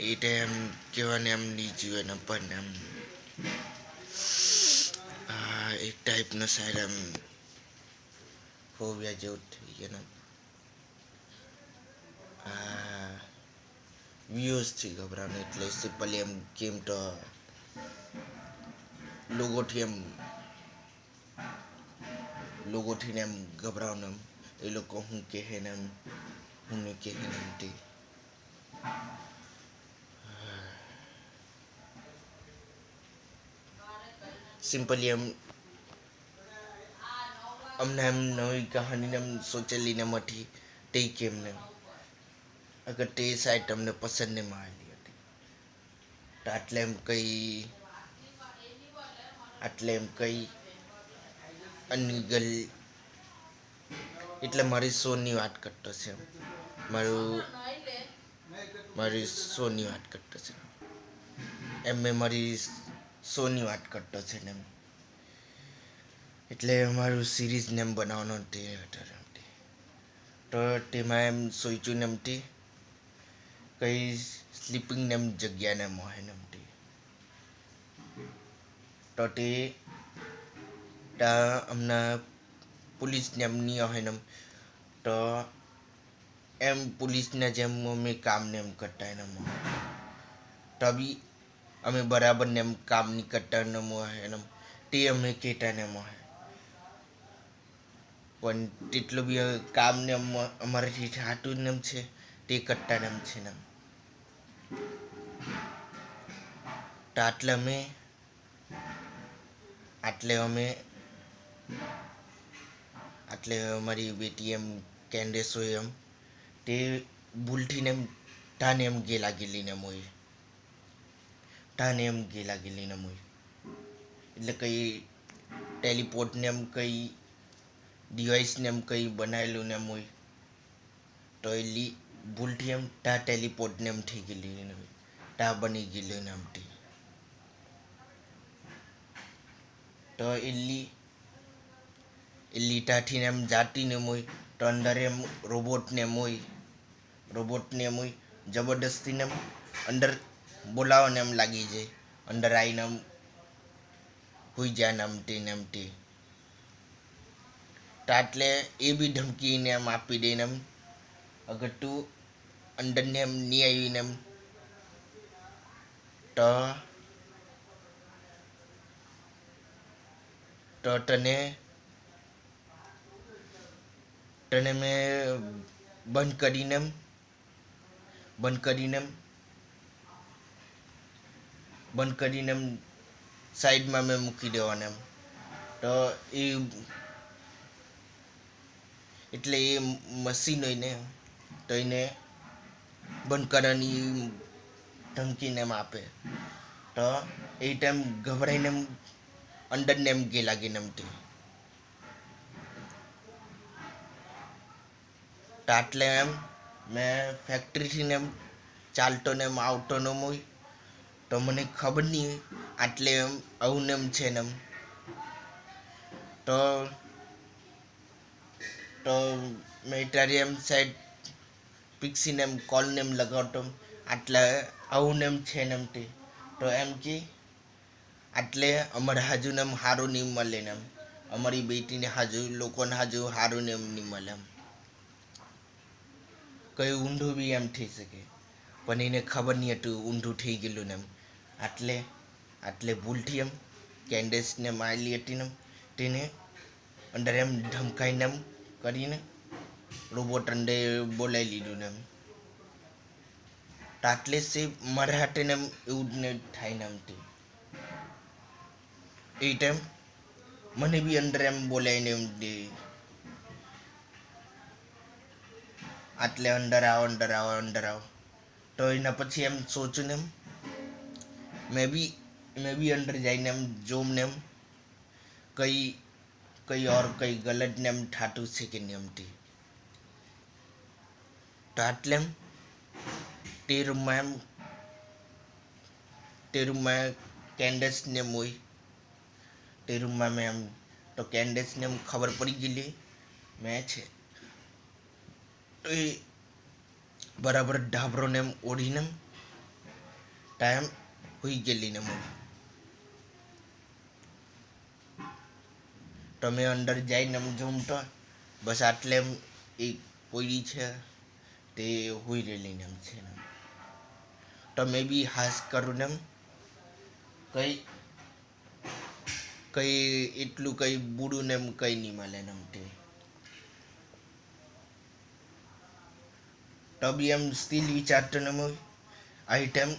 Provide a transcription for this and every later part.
એ time કહેવાને એમ નહીં જીવે ને પણ એમ એક ટાઈપનો સાઈડ એમ ફોબિયા જેવું થઈ ગયું ને વ્યૂઝથી ગભરાવાનું એટલે સિમ્પલી એમ કેમ તો લોગોથી ને એમ ગભરાવાનું એમ એ લોકો હું કહે ને એમ હું નહીં કહે ને એમ તે સિમ્પલી એમ અમને એમ નવી કહાનીને એમ સોચેલીને મથી તે કેમ ને અગર તે સાઈડ તમને પસંદ નહીં આવેલી હતી તો આટલે એમ કઈ અનગલ એટલે મારી શોની વાત કરતો છે મારી શોની વાત કરતો છે એમ મેં મારી શોની વાત કરતો છે ને એમ એટલે મારું સિરીઝને એમ બનાવવાનું તે તો તેમાં એમ સોચ્યું ને એમથી કઈ સ્લીપિંગને એમ જગ્યાને એમ હોય ને એમથી તો તે હમણાં પોલીસને એમ નહીં હોય ને તો એમ પોલીસને જેમ અમે કામને એમ કરતા એમ તો બી અમે બરાબર ને એમ કામ નહીં કરતા ને હોય એમ તે અમે કહેતા ને એમ હોય પણ તેટલું બી કામને અમારાથી થતું ને એમ છે તે કરતા ને એમ છે ને તો આટલે અમારી બેટી એમ કેન્ડેસ હોય એમ તે ભૂલથી એમ ટાને એમ ગેલા ગેલીને હોય એટલે કંઈ ટેલિપોર્ટને એમ કંઈ ડિવાઇસને એમ કંઈ બનાવેલું ને એમ હોય તો એલી ભૂલથી એમ ટેલિપોર્ટને એમ થઈ ગયેલી ને હોય બની ગયેલું ને એમથી તો એલી ત્યાંથી એમ જાતી ને હોય તો અંદર એમ રોબોટને એમ હોય જબરદસ્તીને એમ અંદર બોલાવવાને એમ લાગી જાય અંદર આવીને એમ હોઈ જાય ને એમથી તો એટલે એ બી ધમકીને એમ આપી દઈને એમ અગર તું અંદરને એમ નહીં આવીને એમ તો તને મેં બંધ કરીને એમ સાઈડમાં મેં મૂકી દેવાને એમ તો એટલે એ મશીન હોય ને તો એને બંધ કરવાની ધમકીને એમ આપે તો એ ટાઈમ ગભરાઈને એમ અંદરને એમ લાગીને એમથી તો આટલે એમ મેં ફેક્ટરીથી ને એમ ચાલતો ને એમ આવતો ને હોય તો મને ખબર નહીં આટલે એમ આવું ને એમ છે ને એમ તો મેં તારી એમ સાઈડ પિક્સીને એમ કોલને એમ લગાવતો આટલે આવું ને એમ છે ને એમથી તો એમ કે આટલે અમારે હાજુ ને એમ સારું નહીં મળે ને એમ અમારી બેટીને હાજુ લોકોને હાજુ સારું ને એમ નહીં મળે એમ કઈ ઊંધું બી એમ થઈ શકે પણ એને ખબર નહીં હતું ઊંધું થઈ ગયેલું ને એમ આટલે ભૂલથી એમ કેન્ડેસને મારેલી હતી ને તેને અંદર એમ ધમકાઈને એમ કરીને રોબોટ અંદર બોલાવી લીધું ને એમ તો આટલે સે મારા હાથે ને એમ એવું જ ને થાય ને એમથી એ ટાઈમ મને બી અંદર એમ બોલાવીને એમ દે આટલે અંદર આવો તો એના પછી એમ સોચું ને એમ મેં બી અંદર જઈને એમ જોમ ને એમ કઈ ગલત ને એમ થાતું છે કે નહીં એમથી તો આટલે એમ તે રૂમમાં કેન્ડસને એમ હોય તે રૂમમાં મેં એમ તો કેન્ડસને એમ ખબર પડી ગયેલી મેં છે તો એ બરાબર ઢાબરોને એમ ઓઢીને ટાઈમ હોઈ ગયેલી ને તમે અંદર જઈને જોમ તો બસ આટલે એમ એક પોયડી છે તે હોઈ રહેલી ને એમ છે ને તમે બી હાસ કરું ને એમ કઈ એટલું કઈ બુડું ને એમ કઈ નહીં મળે ને એમ તે તો બી એમ સ્ટીલ વિચારતો ને આ ટાઈમ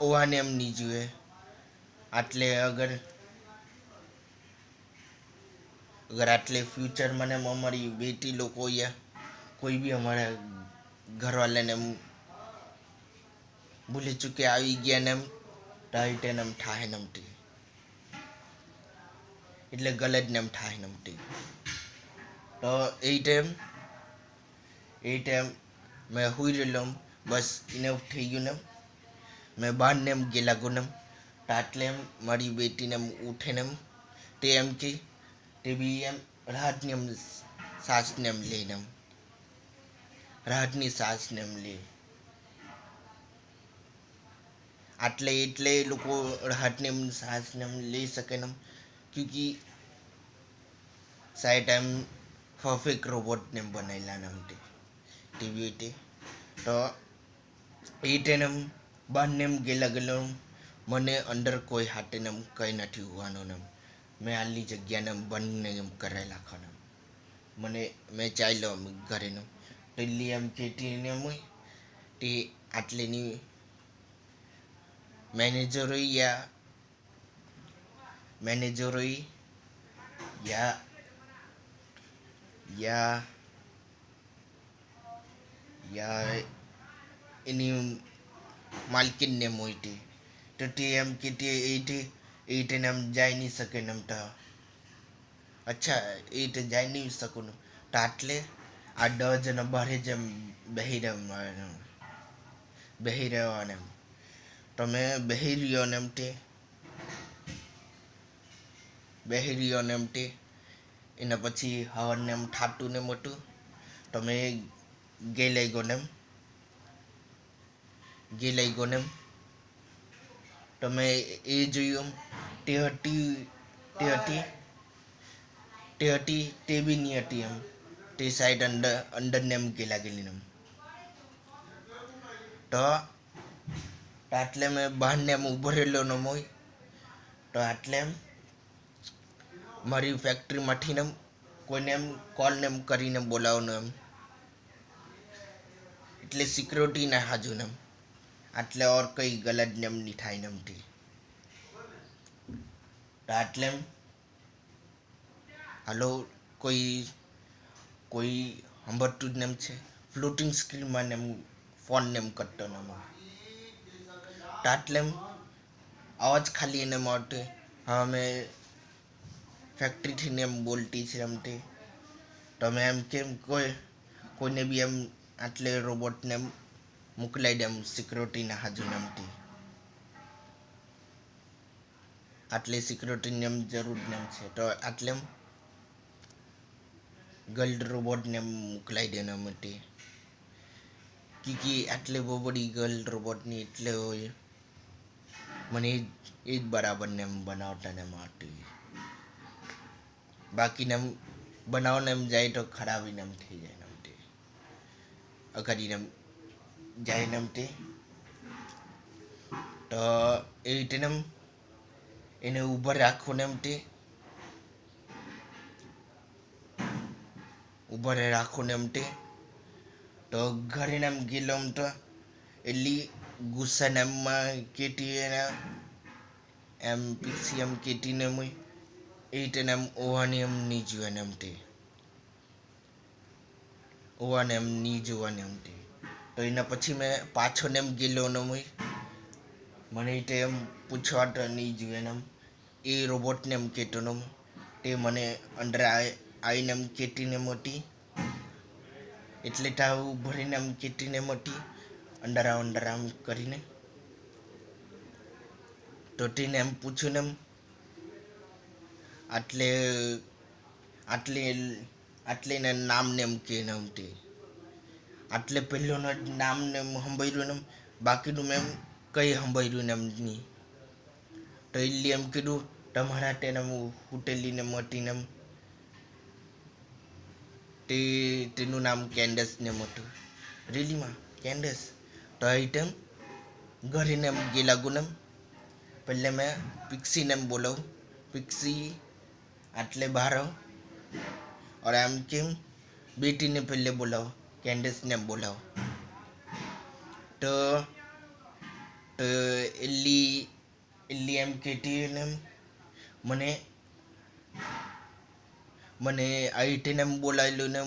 ઓવાને એમ નહીં જોઈએ આટલે અગર આટલે ફ્યુચરમાં ને અમારી બેટી લોકો યા કોઈ બી અમારા ઘરવાળાને એમ ભૂલી ચૂકે આવી ગયા ને એમ ટાઈટ એને એમ થાય ને એમથી એટલે ગલત ને એમ થાય ને એમથી તો એ ટાઈમ મેં હુઈ રહેલો બસ એને થઈ ગયું ને મેં બહારને એમ ગયેલા ગુને તો આટલે એમ મારી બેટીને એમ ઉઠે ને એમ તે એમ કે તે બી એમ રાહતની એમ સાસને એમ લઈને એમ રાહતની સાસને એમ લે એટલે લોકો રાહતની એમ સાસને એમ લઈ શકે ને ક્યોંકि સાઈડ એમ પરફેક્ટ રોબોટને એમ બનાવેલા ને ટીવી તો એ ટેન એમ બહારને એમ ગયેલા મને અંદર કોઈ હાથે ને એમ કંઈ નથી હોવાનું ને મેં આટલી જગ્યાને એમ બંધને એમ કરાવી નાખવાનું મેં ચાલ્યો એમ ઘરે ને પેલી એમ ખેતીને એમ હોય તે આટલીની મેનેજરોએ યા એની માલકીનને એમ હોય તો તે એમ કે એ તેને એમ જાય નહીં શકે ને એમ તો અચ્છા એ તો જાય નહીં શકું ને તો આટલે આ 10 જણા બહાર જ એમ બેસી રહેવાને એમ તો મેં બેસી રહ્યો ને એમ તે એના પછી હવારને એમ ઠાટું ને મોટું તો મેં ગે લઈ ગયો ને એમ તો મેં એ જોયું તે બી નહીં હતી એમ તે સાઈડ અંદર ને એમ ગયેલી ને એમ તો આટલે મેં બહારને એમ ઊભો રહેલો ને મોય તો આટલે એમ મારી ફેક્ટરીમાંથી ને કોઈને એમ કોલને એમ કરીને બોલાવવાનું એમ એટલે સિક્યોરિટીના હાજુ ને એમ આટલે ઓર કંઈ ગલત ને એમ નહીં થાય ને એમથી તો આટલે એમ હાલો કોઈ સાંભળતું જ ને એમ છે ફ્લોટિંગ સ્ક્રીનમાં ને એમ ફોન ને એમ કરતો ને એમ તો આટલે એમ અવાજ ખાલી એને મળતો હા મેં ફેક્ટરીથી ને એમ બોલતી છે એમથી તમે એમ કેમ કોઈને બી એમ આટલે રોબોટને એમ મોકલાઈ દે એમ સિક્યોરિટીના હાજુને એમથી આટલે સિક્યોરિટીની એમ જરૂર ને એમ છે તો આટલે એમ ગર્લ રોબોટને એમ મોકલાઈ દે ને એમથી કે આટલે બહુ બધી ગર્લ રોબોટની એટલે હોય મને એ જ બરાબર ને એમ બનાવતા ને એમ આવતી બાકીને એમ બનાવવાને એમ જાય તો ખરાબીને એમ થઈ જાય ને એમ તે અગાડીને એમ જાય ને એમ તે તો એ રીતે એમ એને ઊભા રાખવું ને એમ તે તો ઘરે એમ ગયેલો એમ તો એટલી ગુસ્સાને એમમાં કેટી એને એમ પીસી એમ કેટીને એમ એ તેને એમ ઓવાની એમ નહીં જોવાને એમ તે ઓવાને એમ નહીં જોવાને એમ તે તો એના પછી મેં પાછો ને એમ ગયેલો ને મને એ એમ પૂછવા તો નહીં જોઈએ ને એમ એ રોબોટને એમ કહેતો ને તે મને અંદર આવીને એમ કેટીને મોટી એટલે તાવ ભરીને એમ કેટીને મોટી અંદર આમ કરીને તો તેને એમ પૂછ્યું ને એમ આટલે ને નામને એમ કે ને એમ તે આટલે પહેલું નામને એમ સંભળ્યું ને બાકીનું મેં એમ કંઈ સાંભળ્યું ને એમની. તો એટલે એમ કીધું તમારા તેને હોટેલીને મટીને તેનું નામ કેન્ડસ ને હતું. રીલીમાં કેન્ડસ. તો આ ટાઈમ ઘરે ને એમ ગયેલા ગુને પહેલે મેં પિક્સીને એમ બોલાવું. પિક્સી આટલે બહાર આવ. और એમ કેમ બેટીને પહેલે બોલાવો, કેન્ડસને એમ બોલાવો. તો એલ્લી એમ કહેતી ને મને મને આઈટીને એમ બોલાવેલું ને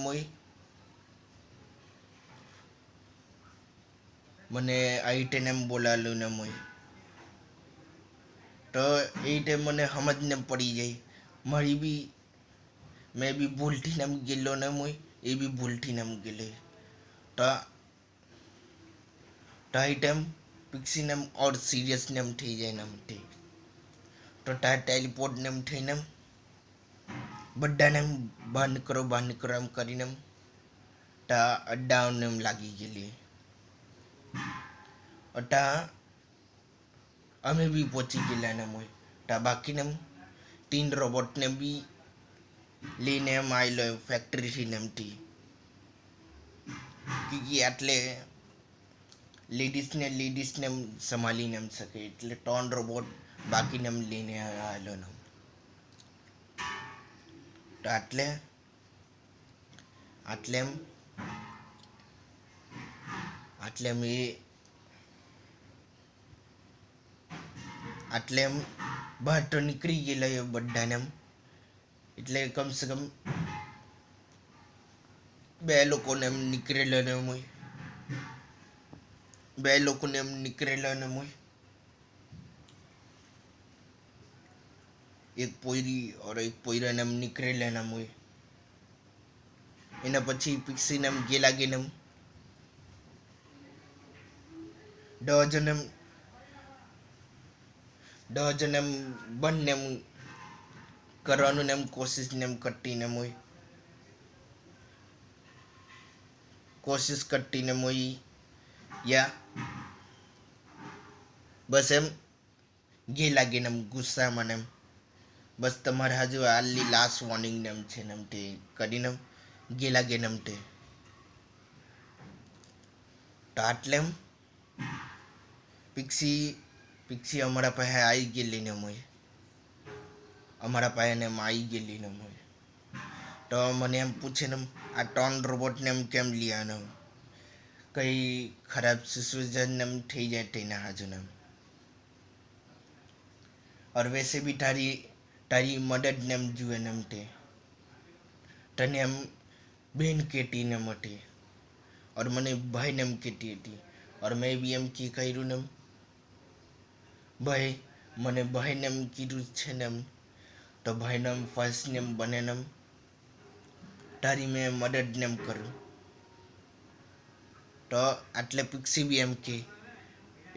મને આઈટીને એમ બોલાવેલું ને તો એ ટાઈમ મને સમજને પડી જાય મારી બી મેં બી ભૂલથી ને એમ ગયેલો ને એ બી ભૂલથી ને એમ ગયેલો. તો આ ટાઈમ પિક્સીને એમ ઓર સિરિયસ ને એમ થઈ જાય ને એમ થઈ. તો ટેલિપોર્ટ ને એમ થઈને બધાને એમ બંધ કરો એમ કરીને અડ્ડાઓને એમ લાગી ગયેલી. અટા અમે બી પહોંચી ગયેલા ને બાકીને 3 રોબોટને બી લઈને એમ આવેલો ફેક્ટરીથી ને એમથી. આટલે લેડીઝને એમ સંભાળીને એમ શકે એટલે 3 રોબોટ બાકીને એમ લઈને આવેલો ને. તો આટલે એમ બહાર તો નીકળી ગયેલા એ બધાને એમ. એટલે કમસે કમ 2 લોકોને એમ નીકળેલા ને એક પોયરી और એક પોયરાને એમ નીકળેલા ને એના પછી પિક્સીને એમ ગેલા ગઈને એમ 10 જણ એમ બંને એમ કરવાનું ને એમ કોશિશ ને એમ કરતી ને યા બસ એમ ગેલા ગઈને એમ ગુસ્સામાં ને એમ બસ તમારે હજુ આટલી લાસ્ટ વોર્નિંગ ને એમ છે ને એમ તે કરીને ગેલા ગઈને એમ તે. તો આટલે એમ પિક્સી અમારા પાસે આવી ગયેલી ને આવી ગયેલી ને તો મને એમ પૂછે ને આ 3 રોબોટને એમ કેમ લીયા ને કંઈ ખરાબ સિચ્યુએશન એમ થઈ જાય તેના હાજુ ને और वैसे भी તારી મદદ ને એમ જુએ ને એમ તે તને એમ બેન કહેતી ને મટી और મને ભાઈ ને એમ કહેતી હતી और મેં બી એમ કર્યું ને ભાઈ મને ભાઈને એમ કીધું છે ને એમ તો ભાઈને એમ ફર્સ્ટ ને એમ બને ને એમ તારી મેં મદદ ને એમ કરું. તો આટલે પિક્સી બી એમ કે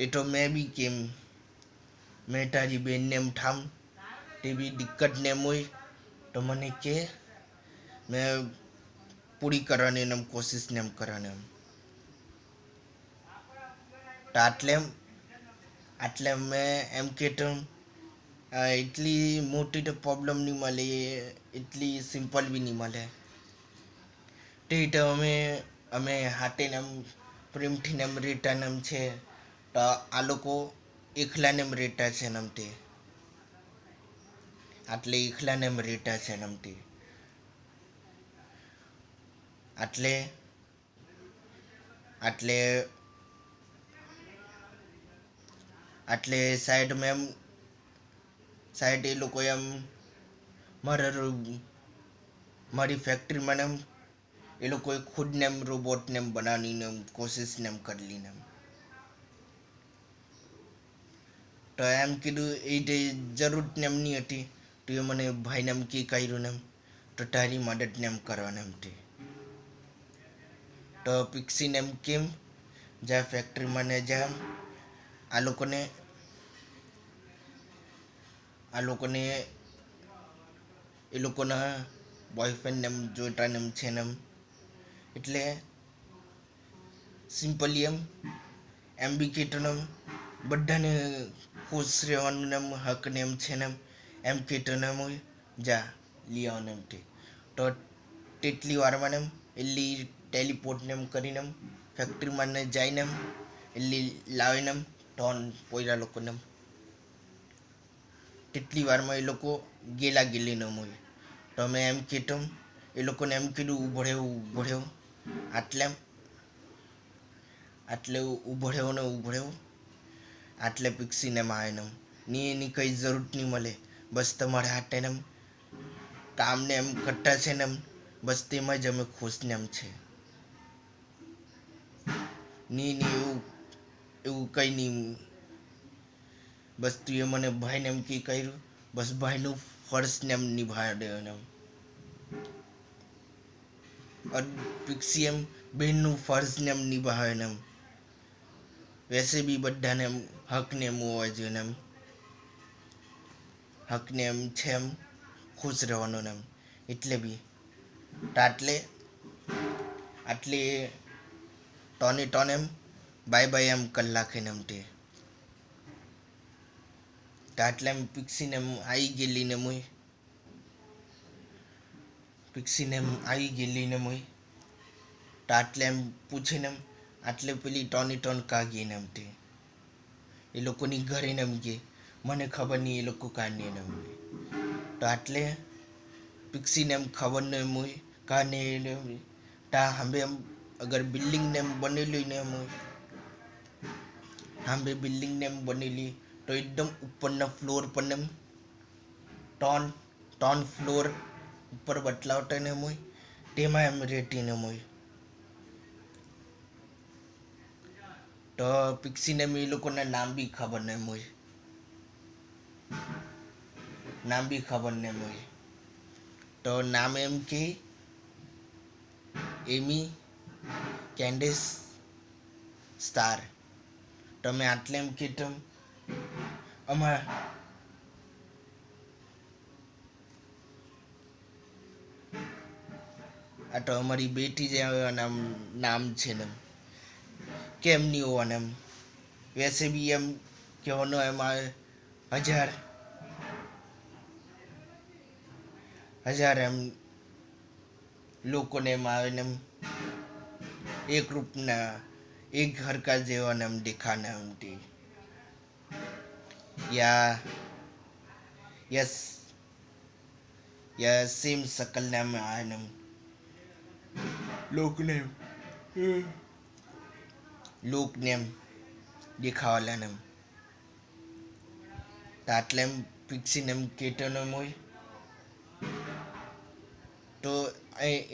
એ તો મેં બી કેમ મેં તારી બેનને એમ ઠામ તે બી દિક્કત ને એમ હોય તો મને કે મેં પૂરી કરવાની એમ કોશિશ ને એમ કરવાની એમ. તો આટલે મેં એમ કહેતો એટલી મોટી તો પ્રોબ્લેમ નહીં મળે એટલી સિમ્પલ બી નહીં મળે તે તો અમે હાથેને એમ પ્રેમથી એમ રહેતા એમ છે. તો આ લોકો એકલાને એમ રહેતા છે ને એમ તે આટલે એકલાને એમ રહેતા છે ને એમ તે આટલે સાઈડમાં એ લોકો એમ મારી ફેક્ટરીમાં એમ એ લોકોએ ખુદને એમ રોબોટને એમ બનાવીને એમ કોશિશને એમ કરેલી ને એમ. તો એમ કીધું એ જરૂર ને એમ નહીં હતી તો એ મને ભાઈને એમ કર્યું ને એમ તો તારી મદદને એમ કરવાને એમ તે. તો પિક્સીને એમ કેમ જ્યાં ફેક્ટરીમાં ને જ્યાં આ લોકોને એ લોકોના બોયફ્રેન્ડને એમ જોઈતા ને એમ છે ને એમ એટલે સિમ્પલી એમ બી કહેતો ને બધાને ખુશ રહેવાનું ને એમ હક ને એમ છે ને એમ કીધું ને હું જા લઈ આવને એમ તે તો તેટલી વારમાં ને એમ એટલી ટેલિપોર્ટ ને એમ કરીને એમ ફેક્ટરીમાં ને જઈને એમ એટલી લાવીને એમ ટોન પોયરા લોકોને એમ તેટલી વારમાં એ લોકો ગેલા ગેલી ન હોય તો અમે એમ કીધું એ લોકોને એમ કીધું ઊભો રહ્યો આટલે ઊભો રહ્યો આટલે પિક્સીને આવે ને ની એની કંઈ જરૂર નહીં મળે બસ તમારે હાથે ને એમ કામને એમ કરતા છે ને એમ બસ તેમાં જ અમે ખુશ ને એમ છે ની એવું કંઈ નહીં બસ તું એ મને ભાઈને એમ કી કર્યું બસ ભાઈનું ફર્જને એમ નિભાવી દેવાનું એમ પિક્સી એમ બહેનનું ફર્જને એમ નિભાવે ને એમ વૈસે બી બધાને એમ હકને એમ હોવા જોઈએ ને એમ હકને એમ છે એમ ખુશ રહેવાનો ને એમ એટલે બી તો આટલે ટોન એમ બાય એમ કલાક એમ તે તો આટલે એમ પિક્સીને એમ આવી ગયેલી ને મુઈ તો આટલે એમ પૂછીને એમ આટલે પેલી ટોન કાગીને એમ તે એ લોકોની ઘરે ને એમ કે મને ખબર નહીં એ લોકો કાં નહીં એમ તો આટલે પિક્સીને એમ ખબર ને એમ હોય કાં નહીં એમ તા હાંભે એમ અગર બિલ્ડિંગને એમ બનેલી ને એમ હોય હાંભે બિલ્ડિંગને એમ બનેલી તો એકદમ ઉપરના ફ્લોર પર એમ ટોન ફ્લોર ઉપર બતલાવતા ને એમ હોય તેમાં એમ રહેતી ને એમ હોય તો પિક્સીને એમ એ લોકોના નામ બી ખબર ને એમ હોય તો નામ એમ કે એમી કેન્ડિસ સ્ટાર તમે આટલે એમ કીધું આ તો અમારી બેટી જે નામ છે ને કેમ નહીં હોવાના એમ વૈસે બી એમ કહેવાનો એમ હજાર એમ લોકોને એમ આવે ને એમ એક રૂપના એક હરકા જેવા ને એમ દેખાના એમ તે યા સેમ શકલ ને એમ આવે ને એમ લોકને એમ દેખાવાલા ને એમ તો આટલે એમ પિક્સીને એમ કેટનો એમ હોય તો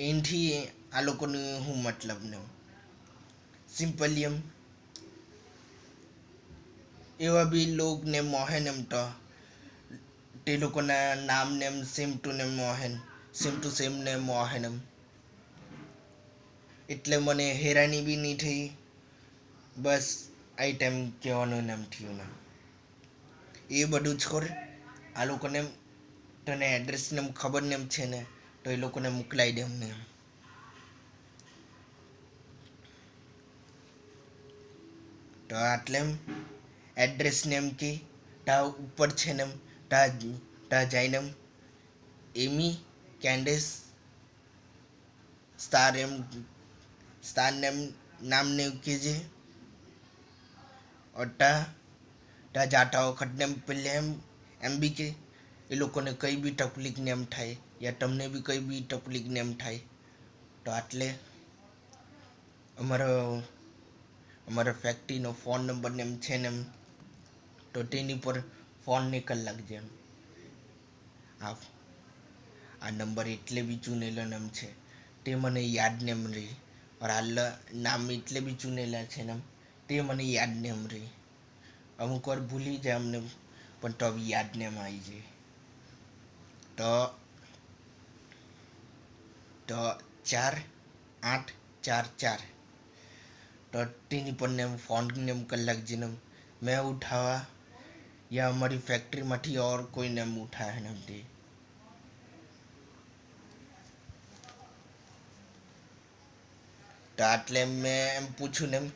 એનાથી આ લોકોનું શું મતલબ ને સિમ્પલી એમ એવા બી લોકને મોહે ને એમ તો તે લોકોના નામને એમ સેમ ટુ સેમ ને મોહે ને એમ એટલે મને હેરાની બી નહીં થઈ બસ આ ટાઈમ કહેવાનું ને એમ થયું ને એ બધું છોડ આ લોકોને એમ તને એડ્રેસને એમ ખબર ને એમ છે ને તો એ લોકોને મોકલાવી દે અમને તો આટલે એમ એડ્રેસને એમ કે તા ઉપર છે ને એમ તા જઈને એમ એમી કેન્ડિસ સ્ટારને એમ નામને કહેજે તા જાતા વખતને એમ પહેલે એમ બી કે એ લોકોને કંઈ બી તકલીફને એમ થાય યા તમને બી કંઈ બી તકલીફને એમ થાય તો આટલે અમારા ફેક્ટરીનો ફોન નંબર ને એમ છે ને એમ તો તેની પર ફોન નહીં કરી લાગજે એમ આ નંબર એટલે બી ચૂનેલો ને એમ છે તે મને યાદ ને એમ રહી और આ નામ એટલે બી ચૂનેલા છે ને તે મને યાદ ને એમ રહી અમુક વાર ભૂલી જાય અમને પણ તો બી યાદ ને એમ આવી જાય તો 4844 તો તેની પર ને એમ ફોન ને એમ કલાક જઈને મેં ઉઠાવા યા અમારી ફેક્ટરીમાંથી ઓર કોઈને એમ ઉઠાવે ને એમ તે તો આટલે મેં એમ પૂછ્યું ને એમ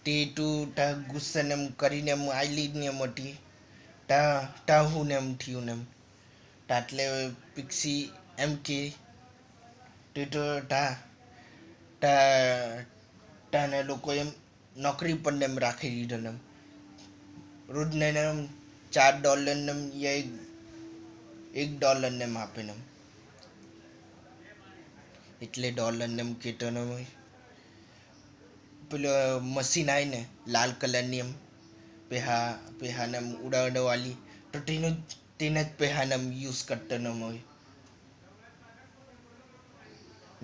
તે તું તા ગુસ્સા ને એમ કરીને એમ આયલી ને એમ હતી તા હું ને એમ થયું ને એમ એટલે પિક્સી એમ કે તે તો તાને લોકો એમ નોકરી પર ને એમ રાખી દીધો ને એમ રોજને એમ $4 ને એમ યા $1 ને એમ આપે ને એમ એટલે ડોલર ને એમ કહેતો ને પેલો મશીન આવી ને લાલ કલરની એમ પેહાને એમ ઉડાડવાલી તો તેને જ પેહાને એમ યુઝ કરતો ને હોય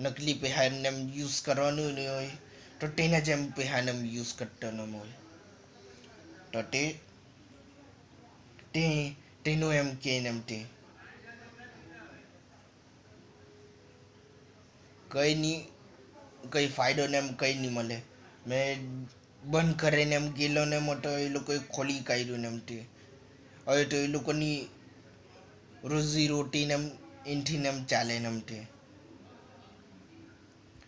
નકલી પેહાને એમ યુઝ કરવાનું નહીં હોય તો તેને જ એમ પેહાને એમ યુઝ કરતો ન હોય તો તેનું એમ કે એમ તે કઈ ફાયદો ને એમ કઈ નહીં મળે મેં બંધ કરીને એમ ગયેલો ને મોટો એ લોકોએ ખોલી કાઢ્યું ને એમ તે હવે તો એ લોકોની રોજી રોટી ને એમ એનથી ને એમ ચાલે ને એમ તે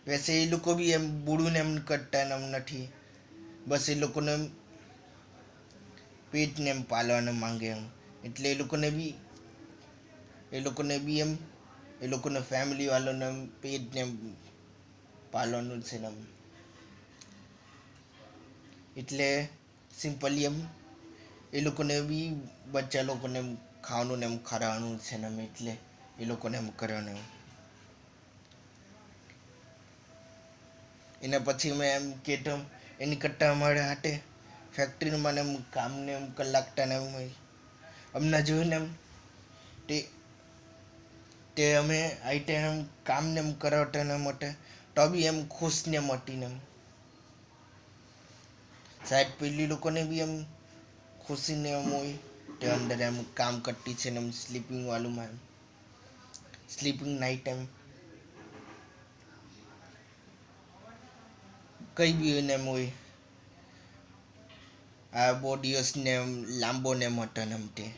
વૈસે એ લોકો બી એમ બુડું ને એમ કરતા ને એમ નથી બસ એ લોકોને એમ પેટને એમ પાલવાને માંગે એમ એટલે એ લોકોને બી એમ એ લોકોને ફેમિલી વાળાને એમ પેટને એમ પાલવાનું છે ને એમ એટલે સિમ્પલી એમ એ લોકોને બી બચ્ચા લોકોને એમ ખાવાનું ને એમ ખવડાવવાનું છે ને એમ એટલે એ લોકોને એમ કરવાનું એના પછી મેં એમ કહેતો એની કરતાં અમારે હાટે ફેક્ટરીમાં એમ કામને એમ કલાકતા ને એમ હમણાં જોયું ને એમ તે અમે આઈટે એમ કામને એમ કરાવતા ને માટે તો બી એમ ખુશ ને મટી ને એમ સાહેબ પેલી લોકોને બી એમ ખુશી ને એમ હોય તે અંદર એમ કામ કરતી છે ને એમ સ્લીપિંગ વાળુંમાં એમ સ્લીપિંગ નાઇટ એમ કઈ બી એને એમ હોય આ બહુ દિવસને એમ લાંબો ને મોટો ને એમ તે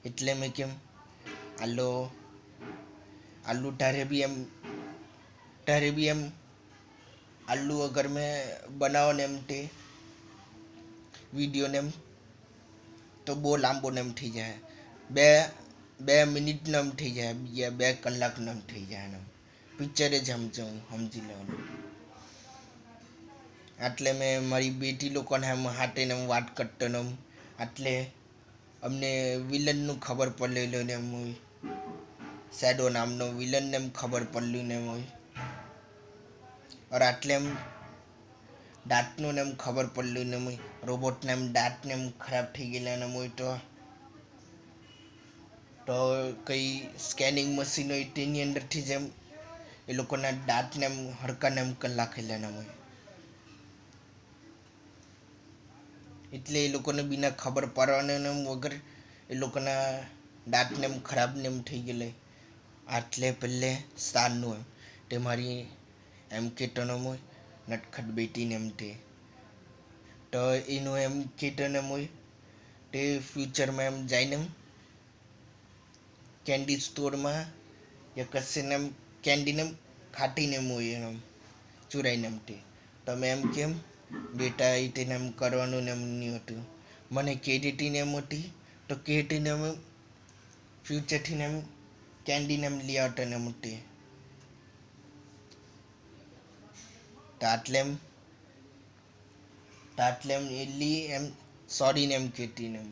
એટલે મેં કેમ આલू તારે બી એમ આलू અગર મેં બનાવો ને એમ તે વિડીયો ને એમ તો બહુ લાંબો ને એમ થઈ જાય બે મિનિટ ને એમ થઈ જાય બીજા 2 કલાક ને એમ થઈ જાય ને પિક્ચર જ સમજી લેવાનું એટલે મેં મારી બેટી લોકોને એમ હાટે ને એમ વાત કરતો ને એમ એટલે અમને વિલનનું ખબર પડેલું ને એમ હોય શેડો નામનો વિલનને એમ ખબર પડ્યું ને એમ હોય और આટલે એમ દાંતનું ને એમ ખબર પડ્યું ને એમ રોબોટને એમ દાંતને એમ ખરાબ થઈ ગયેલા ને એમ હોય તો કઈ સ્કેનિંગ મશીન હોય તેની અંદરથી જ એમ એ લોકોના દાંતને એમ હડકાને એમ કરી નાખેલા ને એમ હોય એટલે એ લોકોને બીના ખબર પડવાને એમ વગર એ લોકોના દાંતને એમ ખરાબ ને એમ થઈ ગયેલા આટલે પહેલે સ્થાનનું એમ તે મારી એમ કહેતો હોય નટખટ બેટીને એમ તે તો એનું એમ કહેતો ને હોય તે ફ્યુચરમાં એમ જઈને એમ કેન્ડી સ્ટોરમાં યા કશે ને એમ કેન્ડીને એમ ખાટીને એમ હોય એમ ચોરાઈને એમ તે તો મેં એમ કેમ બેટા એ તેને એમ કરવાનું ને એમ નહીં હતું મને કેડીટીને એમ હતી તો કેટીને એમ ફ્યુચરથી ને એમ કેન્ડીને એમ લઈ આવતા ને એમ તે આટલે એમ એટલી એમ સોરીને એમ કહેતી ને એમ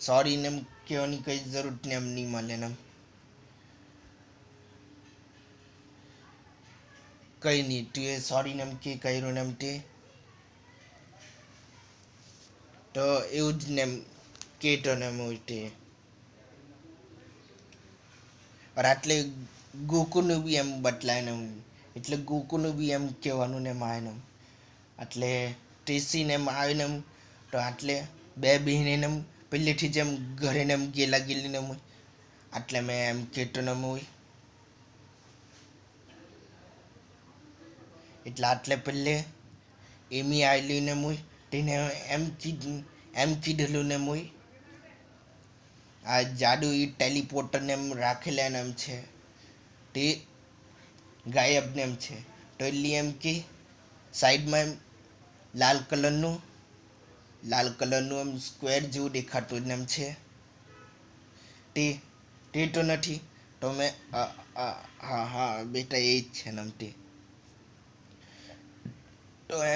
સોરીને એમ કહેવાની કંઈ જરૂર ને એમ નહીં મળે ને એમ કંઈ નહીં તું એ સોરીને એમ કે કર્યું ને એમ તે તો એવું જ ને એમ કહેતો ને એમ હોય તે આટલે ગોકુનું બી એમ બદલાય ને એટલે ગોકુનું બી એમ કહેવાનું ને એમ આવે ને એટલે ટેસીને એમ આવે ને એમ તો આટલે 2 બહેને એમ પહેલેથી જ એમ ઘરે ને એમ ગયેલી ને એમ હોય એટલે મેં એમ કહેતો ને એમ હોય એટલે આટલે પહેલે એમી આવેલી ને એમ હોય તેને એમ કીધેલું ને એમ હોય આ જાદુઈ ટેલિપોર્ટરને એમ રાખેલા ને એમ છે તે ગાયબ ને એમ છે તો એટલી એમ કે સાઈડમાં એમ લાલ કલરનું એમ સ્ક્વેર જેવું દેખાતું એમ છે તે તે તો નથી તો મેં હા હા બેટા એ જ છે ને તે તો એમ